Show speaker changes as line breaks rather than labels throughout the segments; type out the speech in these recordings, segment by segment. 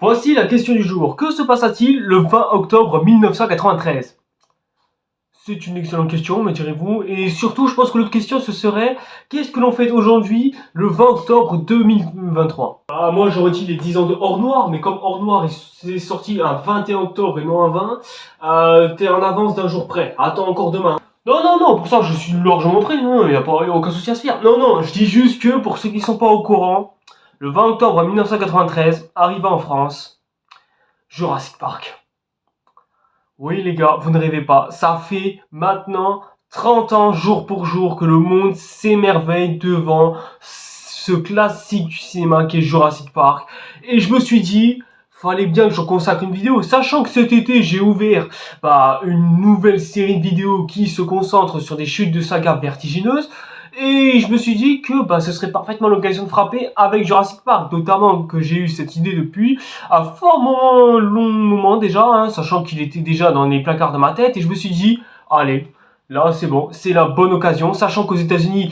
Voici la question du jour. Que se passa-t-il le 20 octobre 1993? C'est une excellente question, me direz-vous. Et surtout, je pense que l'autre question, ce serait: qu'est-ce que l'on fait aujourd'hui, le 20 octobre 2023? Ah, moi, j'aurais dit les 10 ans de Hors Noir, mais comme Hors Noir est sorti un 21 octobre et non un 20, t'es en avance d'un jour près. Attends encore demain. Non, pour ça, je suis largement prêt, il n'y a aucun souci à se faire. Non, je dis juste que, pour ceux qui sont pas au courant, le 20 octobre 1993, arriva en France Jurassic Park. Oui les gars, vous ne rêvez pas, ça fait maintenant 30 ans jour pour jour que le monde s'émerveille devant ce classique du cinéma qui est Jurassic Park. Et je me suis dit, fallait bien que je consacre une vidéo, sachant que cet été j'ai ouvert une nouvelle série de vidéos qui se concentre sur des chutes de saga vertigineuses. Et je me suis dit que ce serait parfaitement l'occasion de frapper avec Jurassic Park, notamment que j'ai eu cette idée depuis un fort long moment déjà, sachant qu'il était déjà dans les placards de ma tête, et je me suis dit, allez, là c'est bon, c'est la bonne occasion, sachant qu'aux États-Unis,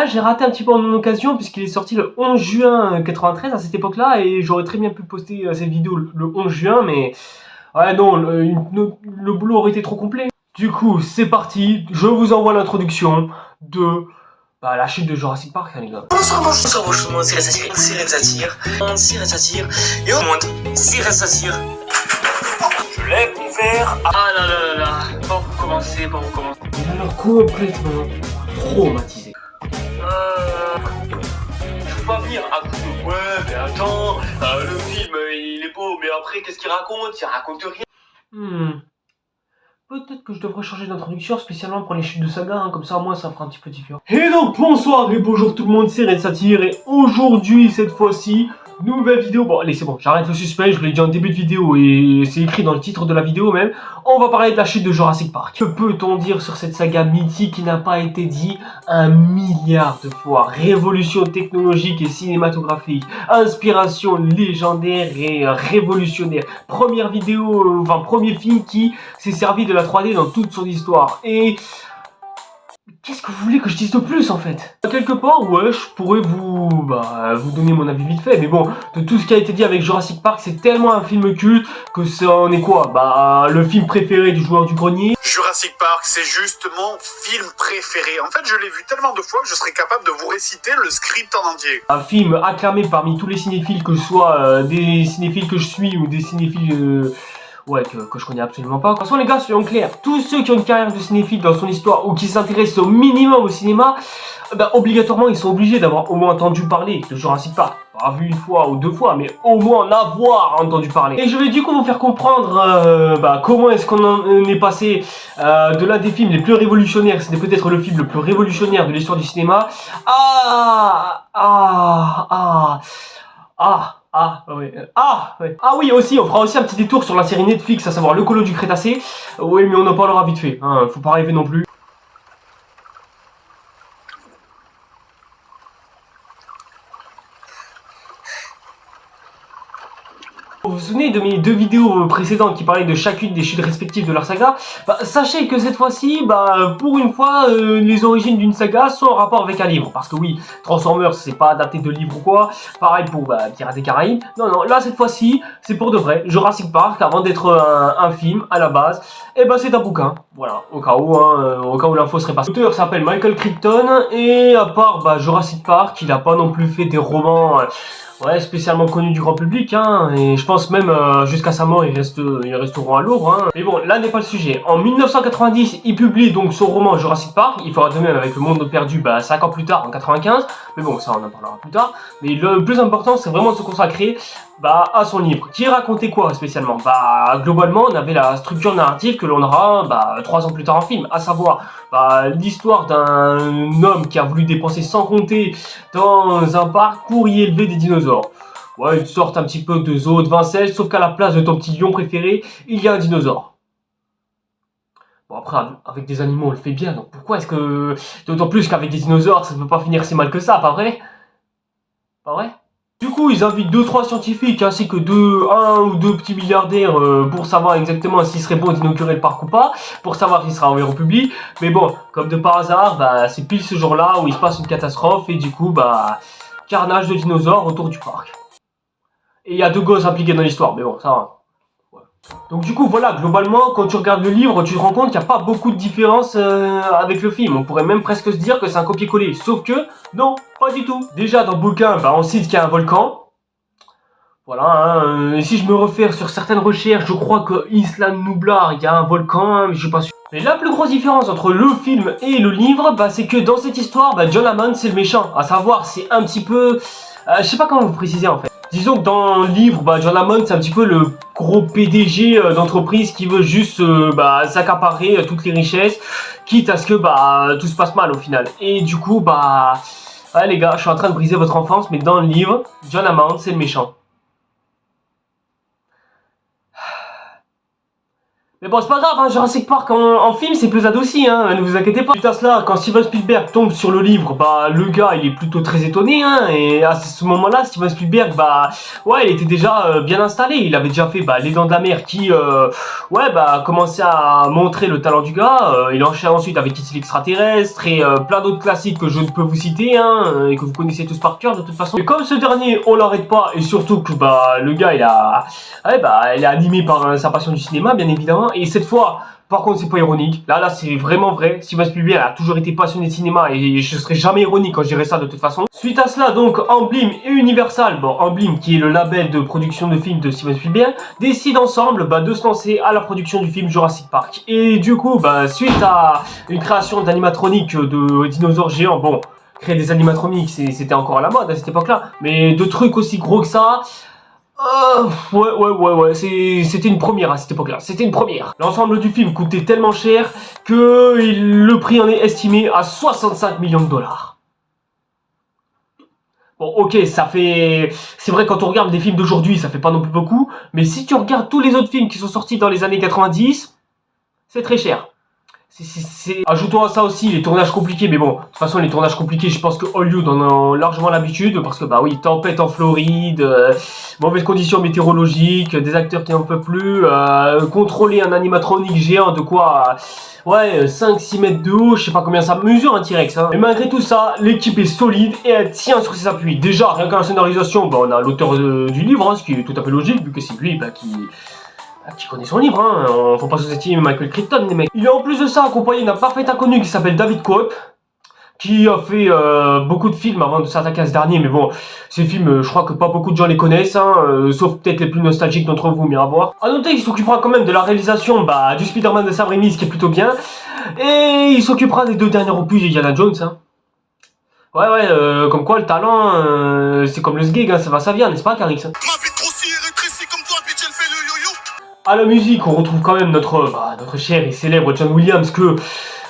j'ai raté un petit peu en occasion puisqu'il est sorti le 11 juin 93 à cette époque-là, et j'aurais très bien pu poster cette vidéo le 11 juin, mais non, le boulot aurait été trop complet. Du coup, c'est parti, je vous envoie l'introduction de la chute de Jurassic Park, les gars.
Bonsoir, tout le monde, c'est Satire, et au monde, c'est Satire. Je l'ai ouvert. Ah là, pas vous commencer.
Il a l'air complètement traumatisé.
Je peux pas venir à coup de ouais, mais attends, le film il est beau, mais après qu'est-ce qu'il raconte? Il raconte rien.
Peut-être que je devrais changer d'introduction spécialement pour les chutes de saga, comme ça au moins ça fera un petit peu différent. Et donc bonsoir et bonjour tout le monde, c'est Red Satire, et aujourd'hui cette fois-ci, nouvelle vidéo. Bon allez c'est bon, j'arrête le suspense, je vous l'ai dit en début de vidéo et c'est écrit dans le titre de la vidéo même. On va parler de la chute de Jurassic Park. Que peut-on dire sur cette saga mythique qui n'a pas été dit 1 milliard de fois? Révolution technologique et cinématographique, inspiration légendaire et révolutionnaire. Première vidéo, premier film qui s'est servi de la 3D dans toute son histoire. Et qu'est-ce que vous voulez que je dise de plus en fait? Quelque part, ouais, je pourrais vous donner mon avis vite fait, mais bon, de tout ce qui a été dit avec Jurassic Park, c'est tellement un film culte que ça en est quoi? Le film préféré du joueur du grenier.
Jurassic Park, c'est juste mon film préféré. En fait, je l'ai vu tellement de fois que je serais capable de vous réciter le script en entier.
Un film acclamé parmi tous les cinéphiles, que ce soit des cinéphiles que je suis ou des cinéphiles que je connais absolument pas. De toute façon les gars, soyons clairs, tous ceux qui ont une carrière de cinéphile dans son histoire ou qui s'intéressent au minimum au cinéma, obligatoirement ils sont obligés d'avoir au moins entendu parler de Jurassic Park. Pas vu une fois ou deux fois, mais au moins en avoir entendu parler. Et je vais du coup vous faire comprendre comment est-ce qu'on en est passé de l'un des films les plus révolutionnaires, c'était peut-être le film le plus révolutionnaire de l'histoire du cinéma, Ah oui, aussi, on fera aussi un petit détour sur la série Netflix, à savoir Le Colo du Crétacé. Oui, mais on en parlera vite fait, faut pas rêver non plus. Vous vous souvenez de mes deux vidéos précédentes qui parlaient de chacune des chutes respectives de leur saga? Sachez que cette fois-ci, pour une fois, les origines d'une saga sont en rapport avec un livre. Parce que oui, Transformers, c'est pas adapté de livre ou quoi. Pareil pour Pirates des Caraïbes. Non, là cette fois-ci, c'est pour de vrai. Jurassic Park, avant d'être un film à la base, c'est un bouquin. Voilà, au cas où l'info serait pas. L'auteur s'appelle Michael Crichton, et à part Jurassic Park, il a pas non plus fait des romans spécialement connu du grand public, et je pense même jusqu'à sa mort ils resteront à l'ombre. Mais bon, là n'est pas le sujet. En 1990, il publie donc son roman Jurassic Park. Il fera de même avec Le Monde Perdu 5 ans plus tard, en 95. Mais bon, ça on en parlera plus tard. Mais le plus important, c'est vraiment de se consacrer à son livre. Qui racontait quoi spécialement? Globalement, on avait la structure narrative que l'on aura 3 ans plus tard en film, à savoir l'histoire d'un homme qui a voulu dépenser sans compter dans un parc pour y élever des dinosaures. Ouais, une sorte un petit peu de zoo de Vincennes, sauf qu'à la place de ton petit lion préféré, il y a un dinosaure. Bon après, avec des animaux on le fait bien, donc pourquoi est-ce que... D'autant plus qu'avec des dinosaures, ça ne peut pas finir si mal que ça, pas vrai? Pas vrai? Du coup, ils invitent 2-3 scientifiques ainsi que 1 ou 2 petits milliardaires pour savoir exactement s'il serait bon d'inaugurer le parc ou pas, pour savoir s'il sera ouvert au public. Mais bon, comme de par hasard, c'est pile ce jour-là où il se passe une catastrophe et du coup, carnage de dinosaures autour du parc. Et il y a 2 gosses impliqués dans l'histoire, mais bon, ça va. Ouais. Donc du coup, voilà, globalement, quand tu regardes le livre, tu te rends compte qu'il n'y a pas beaucoup de différence avec le film. On pourrait même presque se dire que c'est un copier-coller. Sauf que, non, pas du tout. Déjà, dans le bouquin, bah, on cite qu'il y a un volcan. Voilà, hein, et si je me réfère sur certaines recherches, je crois que Isla Nublar, il y a un volcan, hein, mais je suis pas sûr. Mais la plus grosse différence entre le film et le livre, bah, c'est que dans cette histoire, bah, John Hammond, c'est le méchant. À savoir, c'est un petit peu... je sais pas comment vous préciser, en fait. Disons que dans le livre, bah, John Hammond, c'est un petit peu le gros PDG d'entreprise qui veut juste s'accaparer toutes les richesses, quitte à ce que bah, tout se passe mal au final. Et du coup, bah... ouais, les gars, je suis en train de briser votre enfance, mais dans le livre, John Hammond, c'est le méchant. Mais bon, c'est pas grave, hein, Jurassic Park en film, c'est plus adouci, hein, ne vous inquiétez pas. Suite à cela, quand Steven Spielberg tombe sur le livre, bah, le gars, il est plutôt très étonné, hein, et à ce moment-là, Steven Spielberg, bah, ouais, il était déjà bien installé. Il avait déjà fait, bah, Les Dents de la Mer qui, ouais, bah, commençait à montrer le talent du gars. Il enchaîne ensuite avec E.T. l'extraterrestre et plein d'autres classiques que je ne peux vous citer, hein, et que vous connaissez tous par cœur de toute façon. Et comme ce dernier, on l'arrête pas, et surtout que, bah, le gars, il est animé par sa passion du cinéma, bien évidemment. Et cette fois, par contre, c'est pas ironique. Là, c'est vraiment vrai. Steven Spielberg a toujours été passionné de cinéma et je serai jamais ironique quand je dirai ça de toute façon. Suite à cela, donc, Amblin et Universal, bon, Amblin qui est le label de production de films de Steven Spielberg, décident ensemble de se lancer à la production du film Jurassic Park. Et du coup, bah, suite à une création d'animatroniques de dinosaures géants, bon, créer des animatroniques, c'était encore à la mode à cette époque-là, mais de trucs aussi gros que ça... ouais, c'était une première à cette époque-là, c'était une première. L'ensemble du film coûtait tellement cher que le prix en est estimé à 65 millions de dollars. Bon, ok, ça fait... C'est vrai, quand on regarde des films d'aujourd'hui, ça fait pas non plus beaucoup, mais si tu regardes tous les autres films qui sont sortis dans les années 90, c'est très cher. Ajoutons à ça aussi les tournages compliqués, mais bon, de toute façon les tournages compliqués, je pense que Hollywood en a largement l'habitude, parce que bah oui, tempête en Floride, mauvaises conditions météorologiques, des acteurs qui n'en peuvent plus, contrôler un animatronique géant de quoi, ouais, 5-6 mètres de haut, je sais pas combien ça mesure un T-Rex, hein. Mais malgré tout ça, l'équipe est solide et elle tient sur ses appuis. Déjà, rien qu'à la scénarisation, bah, on a l'auteur du livre, hein, ce qui est tout à fait logique, vu que c'est lui bah, qui connaît son livre, hein. Faut pas sous-estimer Michael Crichton, les mecs. Il est en plus de ça accompagné d'un parfait inconnu qui s'appelle David Cope, qui a fait beaucoup de films avant de s'attaquer à ce dernier, mais bon, ces films, je crois que pas beaucoup de gens les connaissent, hein, sauf peut-être les plus nostalgiques d'entre vous, mais à voir. A noter qu'il s'occupera quand même de la réalisation bah, du Spider-Man de Sam Raimi, ce qui est plutôt bien, et il s'occupera des 2 derniers opus d'Indiana Jones, hein. Ouais, comme quoi le talent, c'est comme le sgeg, hein, ça va, ça vient, n'est-ce pas, Carix? À la musique, on retrouve quand même notre cher et célèbre John Williams, que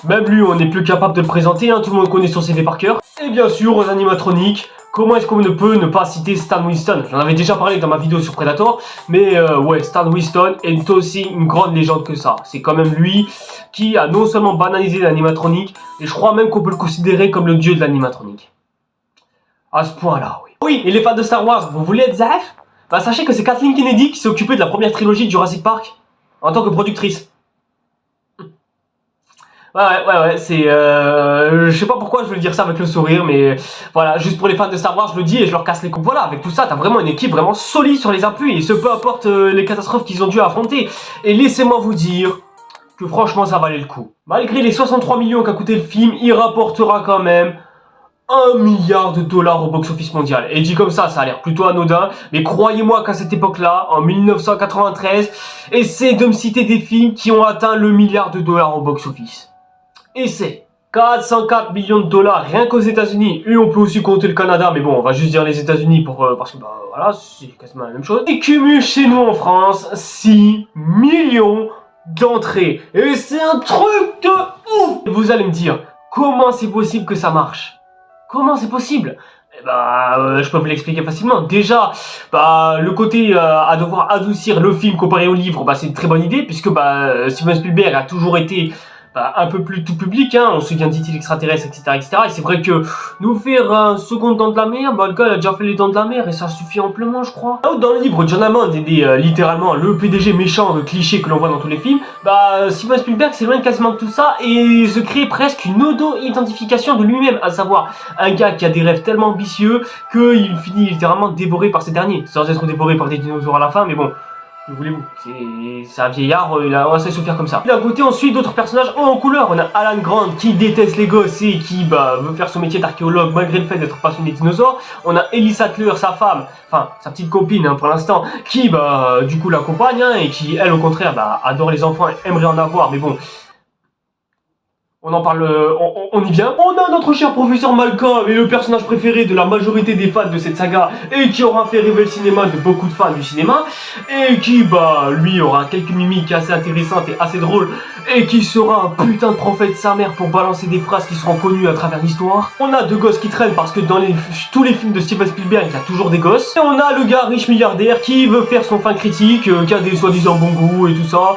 même lui, on n'est plus capable de le présenter, hein, tout le monde connaît son CV par cœur. Et bien sûr, aux animatroniques, comment est-ce qu'on ne peut ne pas citer Stan Winston? J'en avais déjà parlé dans ma vidéo sur Predator, mais ouais, Stan Winston est aussi une grande légende que ça. C'est quand même lui qui a non seulement banalisé l'animatronique, et je crois même qu'on peut le considérer comme le dieu de l'animatronique. À ce point-là, oui. Oui, et les fans de Star Wars, vous voulez être Zaf? Bah sachez que c'est Kathleen Kennedy qui s'est occupée de la première trilogie de Jurassic Park en tant que productrice. Ouais, c'est... je sais pas pourquoi je veux dire ça avec le sourire, mais voilà, juste pour les fans de Star Wars, je le dis et je leur casse les coups. Voilà, avec tout ça, t'as vraiment une équipe vraiment solide sur les appuis, et ce peu importe les catastrophes qu'ils ont dû affronter. Et laissez-moi vous dire que franchement, ça valait le coup. Malgré les 63 millions qu'a coûté le film, il rapportera quand même 1 milliard de dollars au box-office mondial. Et dit comme ça a l'air plutôt anodin, mais croyez-moi qu'à cette époque-là, en 1993, essayez de me citer des films qui ont atteint le milliard de dollars au box-office. Et c'est 404 millions de dollars rien qu'aux États-Unis, et on peut aussi compter le Canada, mais bon, on va juste dire les États-Unis parce que bah voilà, c'est quasiment la même chose. Et cumule chez nous en France 6 millions d'entrées. Et c'est un truc de ouf! Vous allez me dire, comment c'est possible que ça marche? Comment c'est possible? Eh bah, je peux vous l'expliquer facilement. Déjà, bah, le côté à devoir adoucir le film comparé au livre, bah, c'est une très bonne idée, puisque bah, Steven Spielberg a toujours été un peu plus tout public, hein, on se souvient d'E.T. l'extraterrestre, etc., etc. Et c'est vrai que nous faire un second Dents de la Mer, bah le gars il a déjà fait les Dents de la Mer et ça suffit amplement, je crois. Dans le livre, John Hammond est littéralement le PDG méchant, le cliché que l'on voit dans tous les films. Bah Steven Spielberg s'éloigne quasiment de tout ça et se crée presque une auto-identification de lui-même, à savoir un gars qui a des rêves tellement ambitieux qu'il finit littéralement dévoré par ces derniers, sans être dévoré par des dinosaures à la fin, mais bon. Que voulez-vous, c'est un vieillard, il a assez souffert comme ça. D'un côté, ensuite, d'autres personnages en couleur. On a Alan Grant qui déteste les gosses et qui veut faire son métier d'archéologue malgré le fait d'être passionné de dinosaures. On a Ellie Sattler, sa femme, enfin sa petite copine hein, pour l'instant, qui du coup l'accompagne hein, et qui, elle, au contraire, adore les enfants et aimerait en avoir, mais bon. On en parle, on y vient. On a notre cher professeur Malcolm, et le personnage préféré de la majorité des fans de cette saga, et qui aura fait rêver le cinéma de beaucoup de fans du cinéma, et qui, lui aura quelques mimiques assez intéressantes et assez drôles, et qui sera un putain de prophète sa mère pour balancer des phrases qui seront connues à travers l'histoire. On a deux gosses qui traînent parce que dans tous les films de Steven Spielberg, il y a toujours des gosses. Et on a le gars riche milliardaire qui veut faire son fin critique, qui a des soi-disant bons goûts et tout ça.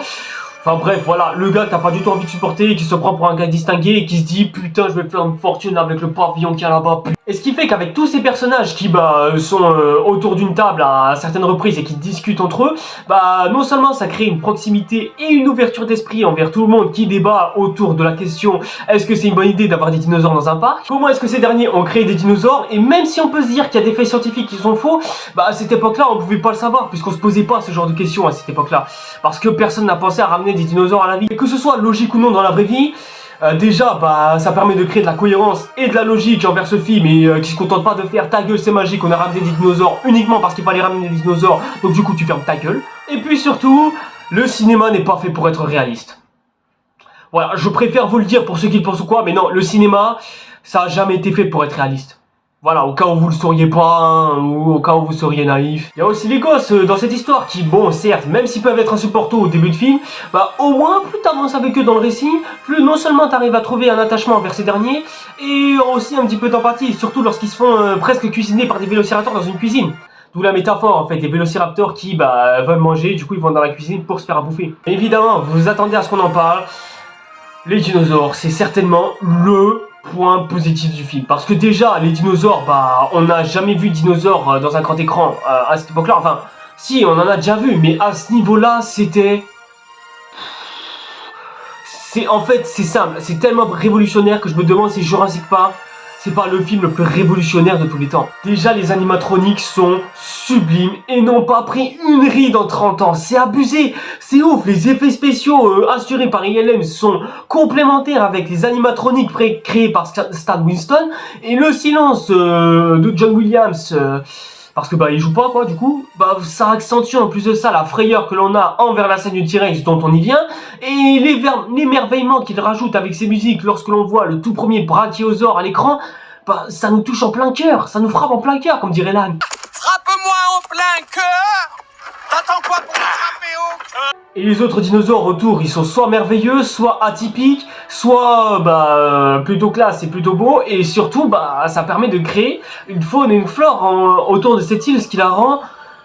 Enfin bref, voilà, le gars que t'as pas du tout envie de supporter, qui se prend pour un gars distingué et qui se dit putain je vais faire une fortune avec le pavillon qu'il y a là-bas. Et ce qui fait qu'avec tous ces personnages qui sont autour d'une table à certaines reprises et qui discutent entre eux, non seulement ça crée une proximité et une ouverture d'esprit envers tout le monde qui débat autour de la question est-ce que c'est une bonne idée d'avoir des dinosaures dans un parc? Comment est-ce que ces derniers ont créé des dinosaures? Et même si on peut se dire qu'il y a des faits scientifiques qui sont faux, à cette époque-là on pouvait pas le savoir puisqu'on se posait pas ce genre de questions à cette époque-là. Parce que personne n'a pensé à ramener des dinosaures à la vie. Et que ce soit logique ou non dans la vraie vie, déjà ça permet de créer de la cohérence et de la logique envers ce film et qui se contente pas de faire ta gueule c'est magique, on a ramené des dinosaures uniquement parce qu'il fallait ramener des dinosaures, donc du coup tu fermes ta gueule. Et puis surtout, le cinéma n'est pas fait pour être réaliste. Voilà, je préfère vous le dire pour ceux qui le pensent ou quoi, mais non, le cinéma, ça a jamais été fait pour être réaliste. Voilà, au cas où vous le sauriez pas, hein, ou au cas où vous seriez naïf. Il y a aussi les gosses dans cette histoire qui, bon, certes, même s'ils peuvent être insupportables au début de film, au moins, plus t'avances avec eux dans le récit, plus non seulement t'arrives à trouver un attachement envers ces derniers, et aussi un petit peu d'empathie, surtout lorsqu'ils se font presque cuisiner par des vélociraptors dans une cuisine. D'où la métaphore en fait, des vélociraptors qui veulent manger, du coup ils vont dans la cuisine pour se faire à bouffer. Et évidemment, vous vous attendez à ce qu'on en parle, les dinosaures, c'est certainement le point positif du film. Parce que déjà, les dinosaures, on n'a jamais vu de dinosaures dans un grand écran à cette époque-là. Enfin, si, on en a déjà vu, mais à ce niveau-là, c'était... En fait, c'est simple, c'est tellement révolutionnaire que je me demande si Jurassic Park, c'est pas le film le plus révolutionnaire de tous les temps. Déjà, les animatroniques sont sublimes et n'ont pas pris une ride en 30 ans. C'est abusé, c'est ouf. Les effets spéciaux assurés par ILM sont complémentaires avec les animatroniques créés par Stan Winston. Et le silence de John Williams... parce que il joue pas quoi du coup, ça accentue en plus de ça la frayeur que l'on a envers la scène du T-Rex dont on y vient, et l'émerveillement qu'il rajoute avec ses musiques lorsque l'on voit le tout premier brachiosaure à l'écran, ça nous touche en plein cœur, ça nous frappe en plein cœur comme dirait Lan.
Frappe-moi en plein cœur. T'attends quoi pour me frapper au cœur?
Et les autres dinosaures autour, ils sont soit merveilleux, soit atypiques, soit plutôt classe et plutôt beau, et surtout ça permet de créer une faune et une flore autour de cette île, ce qui la rend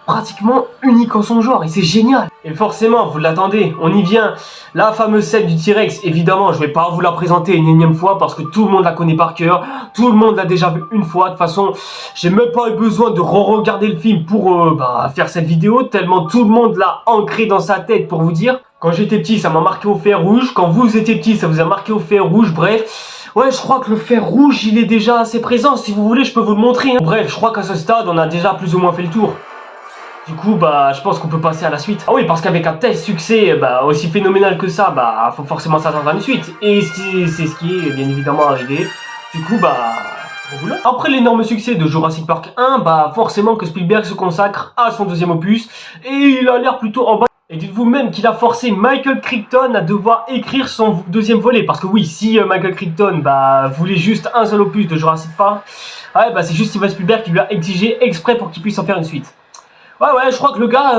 pratiquement unique en son genre, et c'est génial. Et forcément, vous l'attendez, on y vient, la fameuse scène du T-Rex, évidemment, je vais pas vous la présenter une énième fois, parce que tout le monde la connaît par cœur, tout le monde l'a déjà vu une fois, de toute façon, j'ai même pas eu besoin de re-regarder le film pour faire cette vidéo, tellement tout le monde l'a ancré dans sa tête, pour vous dire. Quand j'étais petit, ça m'a marqué au fer rouge, quand vous étiez petit, ça vous a marqué au fer rouge, bref... Ouais, je crois que le fer rouge, il est déjà assez présent, si vous voulez, je peux vous le montrer. Hein. Bref, je crois qu'à ce stade, on a déjà plus ou moins fait le tour. Du coup, je pense qu'on peut passer à la suite. Ah oui, parce qu'avec un tel succès, aussi phénoménal que ça, faut forcément s'attendre à une suite. Et c'est ce qui est bien évidemment arrivé. Du coup, voilà. Après l'énorme succès de Jurassic Park 1, forcément que Spielberg se consacre à son deuxième opus. Et il a l'air plutôt en bas. Et dites-vous même qu'il a forcé Michael Crichton à devoir écrire son deuxième volet. Parce que oui, si Michael Crichton voulait juste un seul opus de Jurassic Park, c'est juste Steven Spielberg qui lui a exigé exprès pour qu'il puisse en faire une suite. Ouais, je crois que le gars,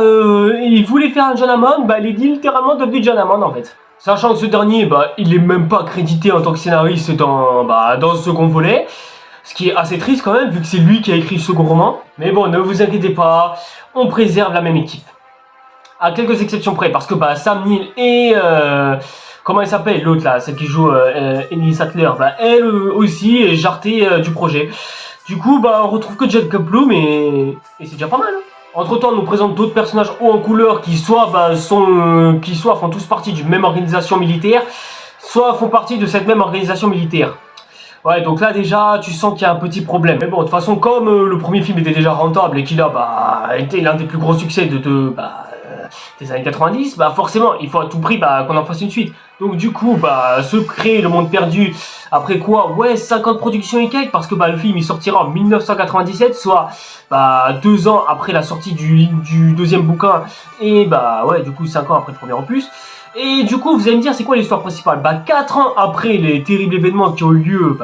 il voulait faire un John Hammond, il est littéralement devenu John Hammond en fait. Sachant que ce dernier, il est même pas crédité en tant que scénariste dans ce second volet. Ce qui est assez triste quand même, vu que c'est lui qui a écrit le second roman. Mais bon, ne vous inquiétez pas, on préserve la même équipe. À quelques exceptions près, parce que Sam Neill et... comment elle s'appelle l'autre là, celle qui joue Emily Sattler, bah elle aussi est jartée du projet. Du coup bah on retrouve que Jacob Bloom et c'est déjà pas mal. Hein. Entre temps on nous présente d'autres personnages hauts en couleur qui soit font tous partie d'une même organisation militaire, soit font partie de cette même organisation militaire. Ouais, donc là déjà, tu sens qu'il y a un petit problème. Mais bon, de toute façon, comme le premier film était déjà rentable et qu'il a été l'un des plus gros succès des années 90, bah forcément, il faut à tout prix qu'on en fasse une suite. Donc du coup, se créer le monde perdu, après quoi, ouais, 50 productions et quelques, parce que le film il sortira en 1997, soit 2 ans après la sortie du deuxième bouquin, et ouais, du coup 5 ans après le premier opus. Et du coup, vous allez me dire, c'est quoi l'histoire principale? 4 ans après les terribles événements qui ont eu lieu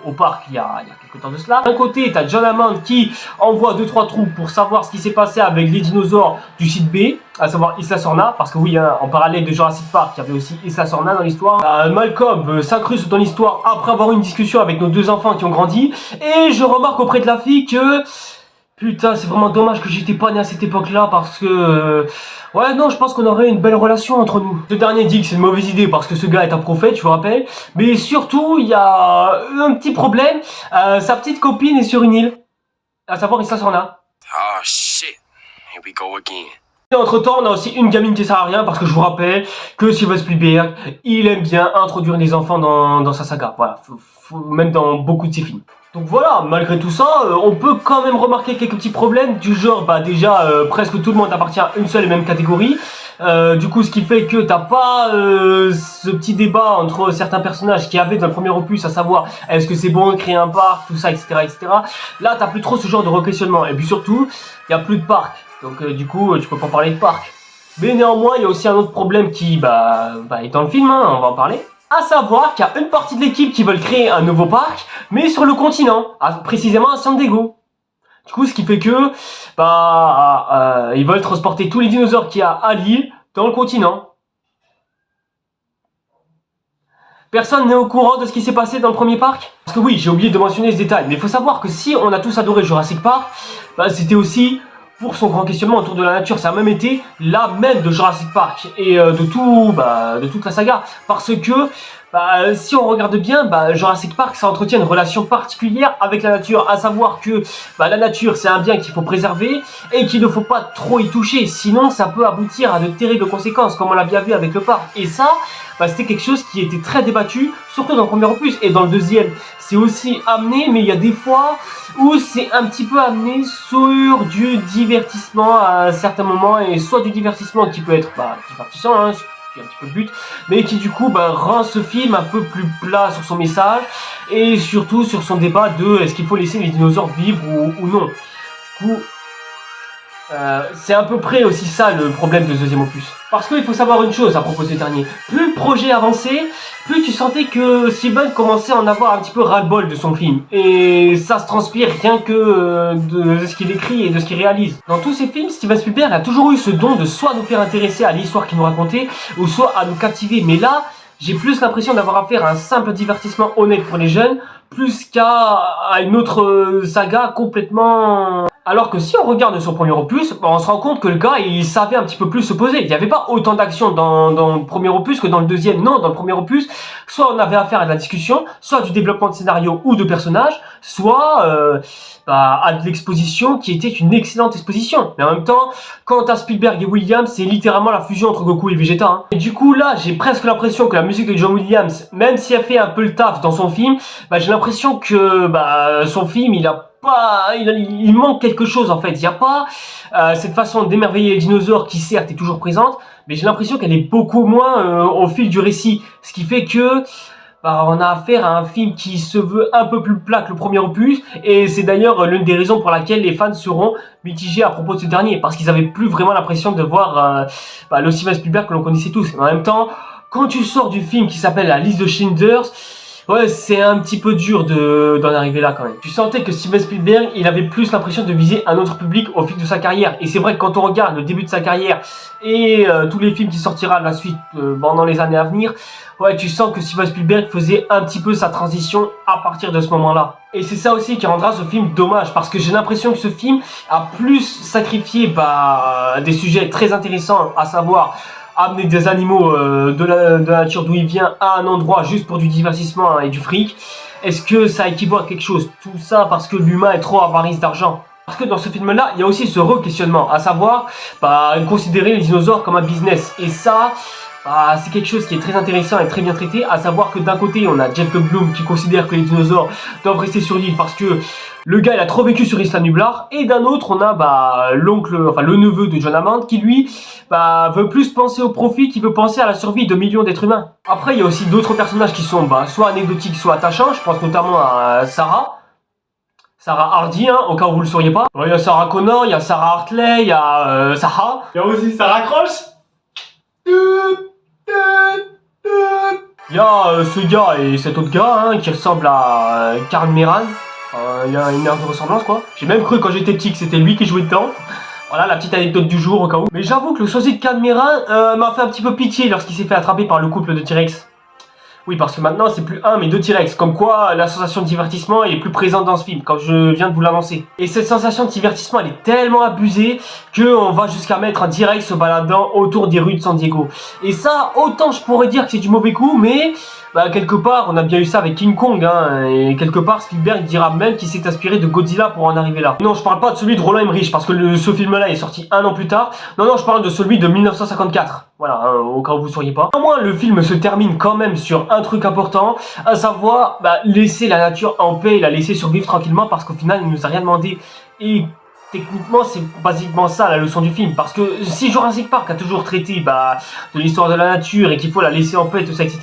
au parc il y a quelques temps de cela. D'un côté, t'as John Hammond qui envoie 2-3 troupes pour savoir ce qui s'est passé avec les dinosaures du site B, à savoir Isla Sorna, parce que oui, hein, en parallèle de Jurassic Park, il y avait aussi Isla Sorna dans l'histoire. Malcolm s'incruste dans l'histoire après avoir eu une discussion avec nos 2 enfants qui ont grandi, et je remarque auprès de la fille que... Putain, c'est vraiment dommage que j'étais pas né à cette époque-là parce que... ouais, non, je pense qu'on aurait une belle relation entre nous. Ce dernier dit que c'est une mauvaise idée parce que ce gars est un prophète, je vous rappelle. Mais surtout, il y a un petit problème. Sa petite copine est sur une île. À savoir Isla Sorna.
Oh shit, here we go again.
Et entre temps, on a aussi une gamine qui sert à rien parce que je vous rappelle que Steven Spielberg, il aime bien introduire des enfants dans sa saga. Voilà, même dans beaucoup de ses films. Donc voilà, malgré tout ça, on peut quand même remarquer quelques petits problèmes du genre, déjà, presque tout le monde appartient à une seule et même catégorie. Du coup, ce qui fait que t'as pas ce petit débat entre certains personnages qu'il y avait dans le premier opus, à savoir, est-ce que c'est bon de créer un parc, tout ça, etc., etc. Là, t'as plus trop ce genre de re-questionnement. Et puis surtout, il y a plus de parc. Donc du coup, tu peux pas parler de parc. Mais néanmoins, il y a aussi un autre problème qui, est dans le film, hein, on va en parler. À savoir qu'il y a une partie de l'équipe qui veulent créer un nouveau parc, mais sur le continent, précisément à San Diego. Du coup, ce qui fait que, ils veulent transporter tous les dinosaures qu'il y a à l'île dans le continent. Personne n'est au courant de ce qui s'est passé dans le premier parc? Parce que oui, j'ai oublié de mentionner ce détail, mais il faut savoir que si on a tous adoré Jurassic Park, c'était aussi... pour son grand questionnement autour de la nature. Ça a même été la même de Jurassic Park et de toute la saga. Parce que si on regarde bien, Jurassic Park, ça entretient une relation particulière avec la nature. À savoir que la nature, c'est un bien qu'il faut préserver et qu'il ne faut pas trop y toucher. Sinon, ça peut aboutir à de terribles conséquences, comme on l'a bien vu avec le parc. Et ça, c'était quelque chose qui était très débattu, surtout dans le premier opus. Et dans le deuxième, c'est aussi amené, mais il y a des fois où c'est un petit peu amené sur du divertissement à certains moments, et soit du divertissement qui peut être divertissant, hein, qui est un petit peu le but, mais qui du coup rend ce film un peu plus plat sur son message, et surtout sur son débat de est-ce qu'il faut laisser les dinosaures vivre ou non. Du coup, c'est à peu près aussi ça le problème de ce deuxième opus. Parce qu'il faut savoir une chose à propos de ce dernier. Plus le projet avançait, plus tu sentais que Steven commençait à en avoir un petit peu ras-le-bol de son film. Et ça se transpire rien que de ce qu'il écrit et de ce qu'il réalise. Dans tous ses films, Steven Spielberg a toujours eu ce don de soit nous faire intéresser à l'histoire qu'il nous racontait, ou soit à nous captiver. Mais là, j'ai plus l'impression d'avoir affaire à un simple divertissement honnête pour les jeunes, plus qu'à une autre saga complètement... Alors que si on regarde son premier opus, on se rend compte que le gars, il savait un petit peu plus se poser. Il n'y avait pas autant d'action dans le premier opus que dans le deuxième. Non, dans le premier opus, soit on avait affaire à de la discussion, soit du développement de scénario ou de personnages, soit à de l'exposition qui était une excellente exposition. Mais en même temps, quant à Spielberg et Williams, c'est littéralement la fusion entre Goku et Vegeta. Hein. Et du coup, là, j'ai presque l'impression que la musique de John Williams, même si elle fait un peu le taf dans son film, j'ai l'impression que son film, il manque quelque chose en fait. Il n'y a pas cette façon d'émerveiller les dinosaures qui certes est toujours présente, mais j'ai l'impression qu'elle est beaucoup moins au fil du récit. Ce qui fait que on a affaire à un film qui se veut un peu plus plat que le premier opus, et c'est d'ailleurs l'une des raisons pour laquelle les fans seront mitigés à propos de ce dernier, parce qu'ils avaient plus vraiment l'impression de voir le Steven Spielberg que l'on connaissait tous. Mais en même temps, quand tu sors du film qui s'appelle La Liste de Schindler, ouais, c'est un petit peu dur d'en arriver là quand même. Tu sentais que Steven Spielberg, il avait plus l'impression de viser un autre public au fil de sa carrière. Et c'est vrai que quand on regarde le début de sa carrière et tous les films qui sortira de la suite pendant les années à venir, ouais, tu sens que Steven Spielberg faisait un petit peu sa transition à partir de ce moment-là. Et c'est ça aussi qui rendra ce film dommage, parce que j'ai l'impression que ce film a plus sacrifié des sujets très intéressants, à savoir amener des animaux de la nature d'où il vient à un endroit juste pour du divertissement et du fric? Est-ce que ça équivaut à quelque chose? Tout ça parce que l'humain est trop avarice d'argent. Parce que dans ce film-là, il y a aussi ce re-questionnement, à savoir considérer les dinosaures comme un business. Et ça, c'est quelque chose qui est très intéressant et très bien traité, à savoir que d'un côté, on a Jeff Goldblum qui considère que les dinosaures doivent rester sur l'île parce que le gars il a trop vécu sur Isla Nublar, et d'un autre, on a le neveu de John Hammond qui lui veut plus penser au profit, qui veut penser à la survie de millions d'êtres humains. Après, il y a aussi d'autres personnages qui sont soit anecdotiques, soit attachants. Je pense notamment à Sarah Hardy, hein, au cas où vous le sauriez pas. Il y a Sarah Connor, il y a Sarah Hartley, il y a Sarah. Il y a aussi Sarah Cross. Il y a ce gars et cet autre gars hein, qui ressemble à Carl Meran. Il y a une aire de ressemblance quoi. J'ai même cru quand j'étais petit que c'était lui qui jouait dedans. Voilà la petite anecdote du jour au cas où. Mais j'avoue que le sosie de Carl Meran m'a fait un petit peu pitié lorsqu'il s'est fait attraper par le couple de T-Rex. Oui, parce que maintenant, c'est plus un, mais deux T-Rex. Comme quoi, la sensation de divertissement est plus présente dans ce film, comme je viens de vous l'annoncer. Et cette sensation de divertissement, elle est tellement abusée qu'on va jusqu'à mettre un T-Rex se baladant autour des rues de San Diego. Et ça, autant je pourrais dire que c'est du mauvais coup, mais quelque part, on a bien eu ça avec King Kong, hein, et quelque part, Spielberg dira même qu'il s'est inspiré de Godzilla pour en arriver là. Non, je parle pas de celui de Roland Emmerich, parce que ce film-là est sorti un an plus tard. Non, je parle de celui de 1954. Voilà, hein, au cas où vous ne sauriez pas. Au moins, le film se termine quand même sur un truc important, à savoir laisser la nature en paix et la laisser survivre tranquillement, parce qu'au final, il nous a rien demandé. Et techniquement, c'est basiquement ça la leçon du film, parce que si Jurassic Park a toujours traité de l'histoire de la nature et qu'il faut la laisser en paix, tout ça, etc.,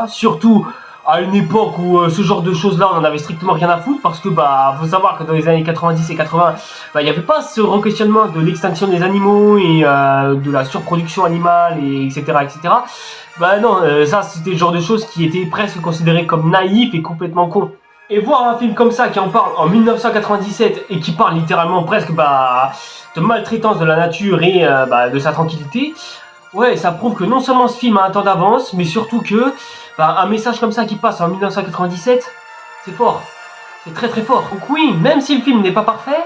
surtout à une époque où ce genre de choses-là, on en avait strictement rien à foutre, parce que faut savoir que dans les années 90 et 80, il n'y avait pas ce re-questionnement de l'extinction des animaux et de la surproduction animale, et etc., etc. Non, ça c'était le genre de choses qui étaient presque considérées comme naïfs et complètement cons. Et voir un film comme ça qui en parle en 1997 et qui parle littéralement presque de maltraitance de la nature et de sa tranquillité, ouais, ça prouve que non seulement ce film a un temps d'avance, mais surtout que un message comme ça qui passe en 1997, c'est fort. C'est très très fort. Donc oui, même si le film n'est pas parfait,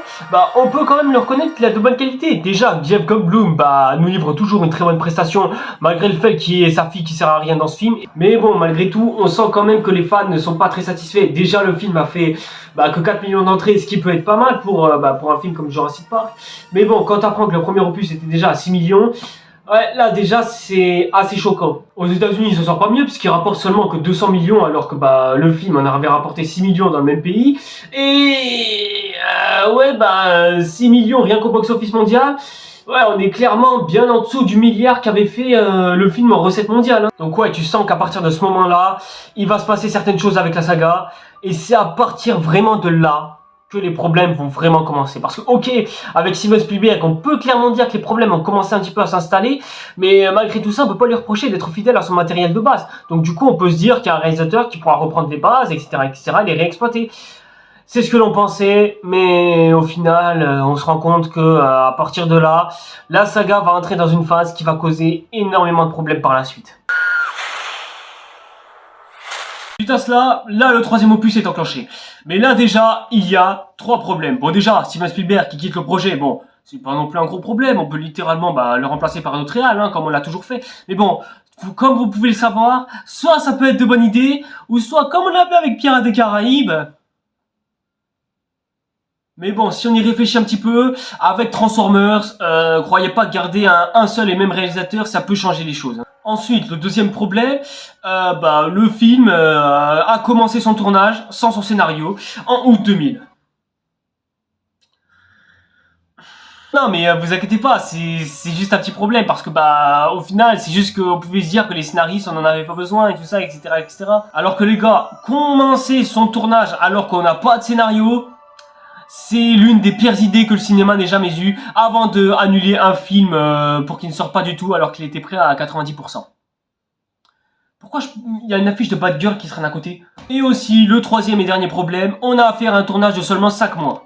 on peut quand même le reconnaître qu'il a de bonne qualité. Déjà, Jeff Goldblum nous livre toujours une très bonne prestation, malgré le fait qu'il y ait sa fille qui sert à rien dans ce film. Mais bon, malgré tout, on sent quand même que les fans ne sont pas très satisfaits. Déjà, le film a fait que 4 millions d'entrées, ce qui peut être pas mal pour un film comme Jurassic Park. Mais bon, quand tu apprends que le premier opus était déjà à 6 millions... Ouais, là déjà c'est assez choquant. Aux États-Unis, il se sort pas mieux puisqu'il rapporte seulement que 200 millions alors que le film en avait rapporté 6 millions dans le même pays. Et 6 millions rien qu'au box-office mondial. Ouais, on est clairement bien en dessous du milliard qu'avait fait le film en recette mondiale. Hein. Donc ouais, tu sens qu'à partir de ce moment-là, il va se passer certaines choses avec la saga. Et c'est à partir vraiment de là que les problèmes vont vraiment commencer. Parce que, ok, avec Steven Spielberg, on peut clairement dire que les problèmes ont commencé un petit peu à s'installer, mais malgré tout ça, on peut pas lui reprocher d'être fidèle à son matériel de base. Donc du coup, on peut se dire qu'il y a un réalisateur qui pourra reprendre les bases, etc., et les réexploiter. C'est ce que l'on pensait, mais au final, on se rend compte que à partir de là, la saga va entrer dans une phase qui va causer énormément de problèmes par la suite. Suite à cela, là le troisième opus est enclenché. Mais là déjà, il y a 3 problèmes. Bon déjà, Steven Spielberg qui quitte le projet, bon, c'est pas non plus un gros problème, on peut littéralement le remplacer par un autre réal, hein, comme on l'a toujours fait. Mais bon, comme vous pouvez le savoir, soit ça peut être de bonnes idées, ou soit comme on l'a fait avec Pirates des Caraïbes. Mais bon, si on y réfléchit un petit peu, avec Transformers, croyez pas que garder un seul et même réalisateur, ça peut changer les choses. Hein. Ensuite, le deuxième problème, le film a commencé son tournage sans son scénario en août 2000. Non mais vous inquiétez pas, c'est juste un petit problème parce que au final c'est juste qu'on pouvait se dire que les scénaristes on en avait pas besoin et tout ça, etc., etc. Alors que les gars, commencer son tournage alors qu'on n'a pas de scénario, c'est l'une des pires idées que le cinéma n'ait jamais eues avant de annuler un film pour qu'il ne sorte pas du tout alors qu'il était prêt à 90%. Pourquoi il y a une affiche de Bad Girl qui traîne à côté? Et aussi, le troisième et dernier problème, on a affaire à un tournage de seulement 5 mois.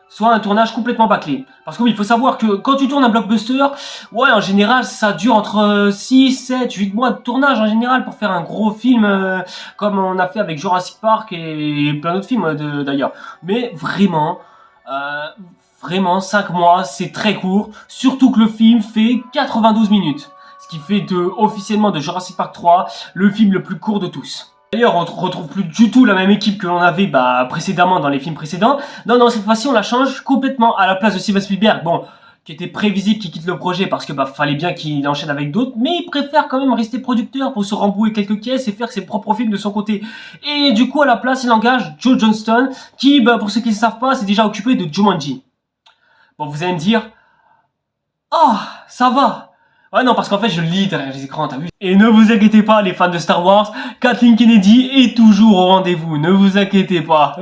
Soit un tournage complètement bâclé. Parce que oui, il faut savoir que quand tu tournes un blockbuster, ouais, en général, ça dure entre 6, 7, 8 mois de tournage en général pour faire un gros film comme on a fait avec Jurassic Park et plein d'autres films d'ailleurs. Mais vraiment, 5 mois, c'est très court. Surtout que le film fait 92 minutes. Ce qui fait officiellement de Jurassic Park 3 le film le plus court de tous. D'ailleurs, on retrouve plus du tout la même équipe que l'on avait précédemment dans les films précédents. Non, cette fois-ci, on la change complètement à la place de Steven Spielberg. Bon, qui était prévisible qu'il quitte le projet parce que fallait bien qu'il enchaîne avec d'autres, mais il préfère quand même rester producteur pour se rembouiller quelques caisses et faire ses propres films de son côté. Et du coup, à la place, il engage Joe Johnston, qui, pour ceux qui ne savent pas, s'est déjà occupé de Jumanji. Bon, vous allez me dire, ça va. Ouais, non, parce qu'en fait, je lis derrière les écrans, t'as vu? Et ne vous inquiétez pas, les fans de Star Wars, Kathleen Kennedy est toujours au rendez-vous, ne vous inquiétez pas.